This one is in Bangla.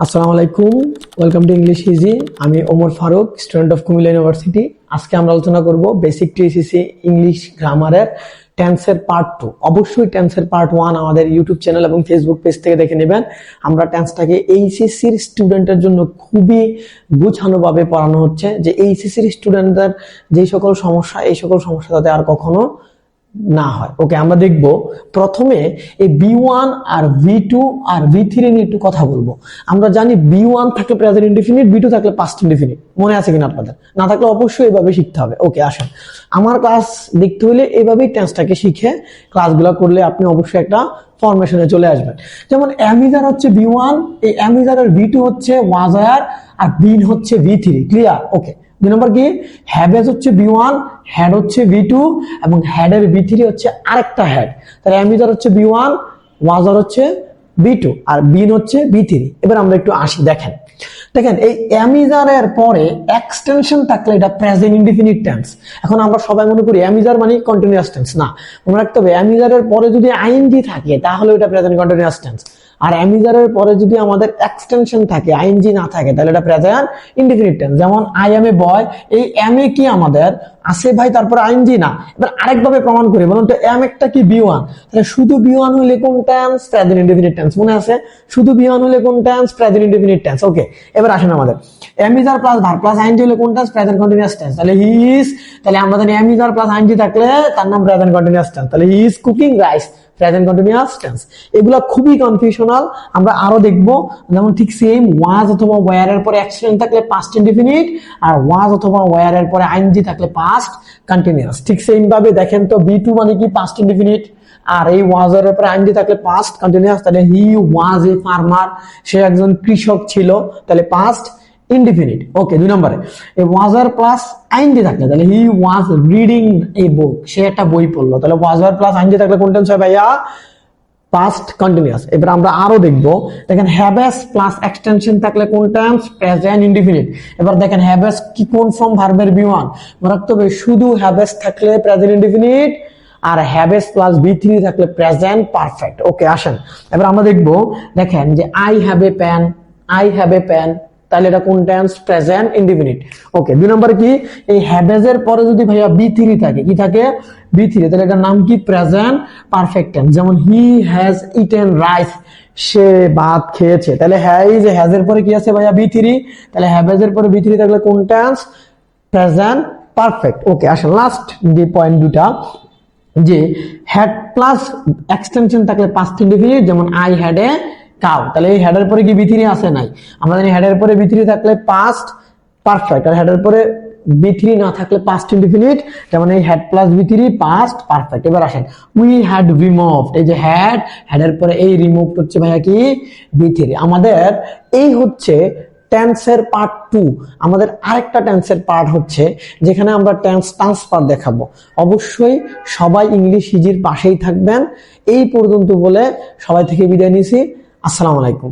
আসসালামু আলাইকুম, ওয়েলকাম টু ইংলিশ ইজি। আমি Omar Faruk, student of Comilla university. আজকে আমরা আলোচনা করব বেসিক টু এসএসসি ইংলিশ গ্রামারের টেন্সের পার্ট 2। অবশ্যই টেন্সের পার্ট 1 আমাদের ইউটিউব চ্যানেল এবং ফেসবুক পেজ থেকে দেখে নেবেন। আমরা টেন্সটাকে এইচএসসির স্টুডেন্টের জন্য খুবই গুছানোভাবে পড়ানো হচ্ছে, যে এইচএসসির স্টুডেন্টদের যে সকল সমস্যা, এই সকল সমস্যা যাতে আর কখনো না হয়। ওকে, আমরা দেখব প্রথমে এই B1 আর V2 আর V3 নিয়ে একটু কথা বলবো। আমরা জানি B1 থাকলে প্রেজেন্ট ইনডিফিনিট, B2 থাকলে পাস্ট ইনডিফিনিট। মনে আছে কিনা আপনাদের? না থাকলে অবশ্যই এভাবে শিখতে হবে। ওকে, আসেন, আমার ক্লাস দেখতে হলে এইভাবেই টেন্সটাকে শিখে ক্লাসগুলো করলে আপনি অবশ্যই একটা ফরমেশনে চলে আসবেন। যেমন অ্যামিজার হচ্ছে B1, এই অ্যামিজারের V2 হচ্ছে ওয়াজার, আর বিন হচ্ছে V3। ক্লিয়ার? ওকে, 2 নম্বর কি, হ্যাভেজ হচ্ছে B1, হেড হচ্ছে V2 এবং হেডের V3 হচ্ছে আরেকটা হেড। তাহলে অ্যামিজার হচ্ছে B1, ওয়াজার হচ্ছে B2 আর বিন হচ্ছে V3। এবার আমরা একটু আসি, দেখেন এই অ্যামিজারের পরে এক্সটেনশন থাকলে এটা প্রেজেন্ট ইনডিফিনিট টেন্স। এখন আমরা সবাই মনে করি অ্যামিজার মানে কন্টিনিউয়াস টেন্স। না, মনে রাখতে হবে অ্যামিজারের পরে যদি আইএনজি থাকে তাহলে এটা প্রেজেন্ট কন্টিনিউয়াস টেন্স, আর অ্যামিজারের পরে যদি আমাদের এক্সটেনশন থাকে, আইএনজি না থাকে, তাহলে এটা প্রেজেন্ট ইনডিফিনিট টেন্স। যেমন আই এম এ বয়, এই এম এ কি আমাদের আছে ভাই, তারপর আইএনজি না। এবার আরেকভাবে প্রমাণ করি, বলুন তো এম একটা কি B1, তাহলে শুধু B1 হলে কোন টেন্স? Present indefinite tense. মনে আছে? শুধু B1 হলে কোন tense? Present indefinite tense. Okay, এবার আসেন আমাদের am is are plus verb plus ING হলে কোন টেন্স? Present continuous tense. তাহলে হি ইজ, তাহলে আমরা জানি অ্যামিজার প্লাস আইএনজি থাকলে তার নাম প্রেজেন্ট কন্টিনিউয়াস টেন্স। তাহলে he is cooking rice, present continuous tense. এগুলা খুবই কনফিউশনাল, আমরা আরো দেখবো। যেমন ঠিক সেম ওয়াজ অথবা ওয়্যার এর পরে অ্যাকশন থাকলে পাস্ট ইনডিফিনিট, আর ওয়াজ অথবা ওয়্যার এর পরে আইএনজি থাকলে পাস্ট কন্টিনিউয়াস। ঠিক সেম ভাবে দেখেন তো B2 মানে কি? Past indefinite. আর এই ওয়াজ এর পরে আইএনজি থাকলে পাস্ট কন্টিনিউয়াস। তাহলে হি ওয়াজ এ ফার্মার, সে একজন কৃষক ছিল, তাহলে পাস্ট ইনডিফিনিট। ওকে, 2 নম্বরে এই ওয়াজার প্লাস আইএনজি থাকলে, তাহলে হি ওয়াজ রিডিং এ বুক, সে একটা বই পড়লো। তাহলে ওয়াজার প্লাস আইএনজি থাকলে কোন টেন্স হয় ভাইয়া? Past continuous. এবার আমরা আরো দেখবো, দেখেন হ্যাভেস প্লাস এক্সটেনশন থাকলে কোন টেন্স? Present indefinite. এবার দেখেন হ্যাভেস কি কোন ফর্ম? ভার্বের B1। মনে রাখতে হবে শুধু হ্যাভেস থাকলে প্রেজেন্ট ইনডিফিনিট, আর হ্যাভেস প্লাস B3 থাকলে প্রেজেন্ট পারফেক্ট। ওকে, আসেন এবার আমরা দেখবো, দেখেন যে I have a pen, I have a pen, তাহলে এটা কোন tense? Present indefinite. Okay, 2 number কি, এই হ্যাভেজ এর পরে যদি ভাইয়া B3 থাকে, কি থাকে? B3, তাহলে এটার নাম কি? Present perfect tense. যেমন হি হ্যাজ ইটেন রাইস, সে ভাত খেয়েছে। তাহলে হ্যাজ, হ্যাজ এর পরে কি আছে ভাইয়া? B3। তাহলে হ্যাভেজ এর পরে B3 থাকলে কোন টেন্স? Present perfect. ওকে, আসেন লাস্ট যে পয়েন্ট দুটা, যে হ্যাড প্লাস এক্সটেনশন থাকলে পাস্ট ইনডিফিনিট। যেমন আই হ্যাড এ কাউ, তাহলে এই হেডের পরে কি B3 আছে? নাই। আমরা জানি হেডের পরে B3 থাকলে পাস্ট পারফেক্ট, আর হেডের পরে B3 না থাকলে পাস্ট ইনডিফিনিট। যেমন এই had plus B3 past perfect. এবার আসেন উই হ্যাড রিমুভড, এই যে হেড, হেডের পরে এই রিমুভড হচ্ছে ভাইয়া কি? B3। আমাদের এই হচ্ছে টেন্সের পার্ট 2। আমাদের আরেকটা টেন্সের পার্ট হচ্ছে যেখানে আমরা টেন্স ট্রান্সফার দেখাবো। অবশ্যই সবাই ইংলিশ ইজির পাশেই থাকবেন। এই পর্যন্ত বলে সবাই থেকে বিদায় নিছি। আসসালামু আলাইকুম।